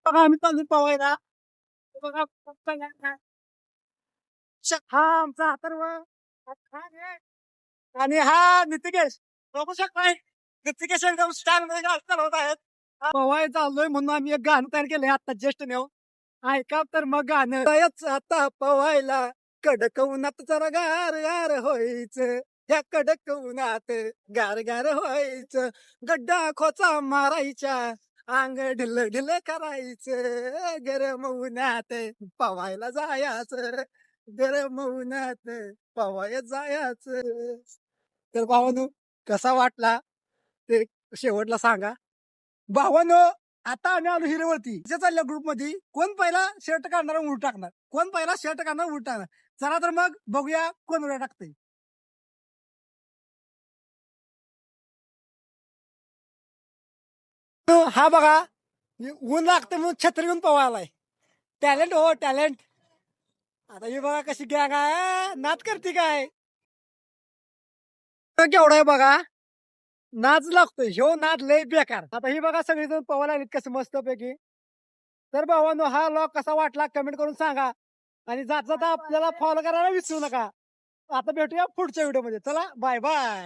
बघा आम्ही चालू पवायला. बघा हा आमचा अथर्व आणि हा नितिकेश बघू शकताय. नितिकेश एकदम स्टाईल मध्ये गाडी चालवत आहेत. पवाय चाललोय म्हणून आम्ही एक गाणं तयार केलंय आता ज्येष्ठ नेऊ ऐका तर मग गाणं आता पवायला कडक उन्हात जरा गार गार व्हायचं. ह्या कडक उन्हात गार गार व्हायचं. गड्डा खोचा मारायच्या अंग ढिल ढिल करायचं. गरम उन्हात पवायला जायचं. गरम उन्हात पवाय जायचं. तर भावानो कसा वाटला ते शेवटला सांगा. भावानो आता आम्ही आलो हिरेवरती चालल्या ग्रुप मध्ये कोण पहिला शर्ट काढणार उलट टाकणार. कोण पहिला शर्ट काढणार उलट टाकणार. चला तर मग बघूया कोण उड्या टाकते. हा बघा ऊन लागते म्हणून छत्री घेऊन पवायलाय. टॅलेंट हो टॅलेंट. आता ही बघा कशी गॅग आहे नाच करते काय. केवढा आहे बघा नाच लागतोय ह्यो नाच लय बेकार. आता ही बघा सगळेजण पवायला लागलीत कसं मस्त पैकी. तर भावानो हा लॉग कसा वाटला कमेंट करून सांगा आणि जाता आपल्याला फॉलो करायला विसरू नका. आता भेटूया पुढच्या व्हिडिओ मध्ये. चला बाय बाय.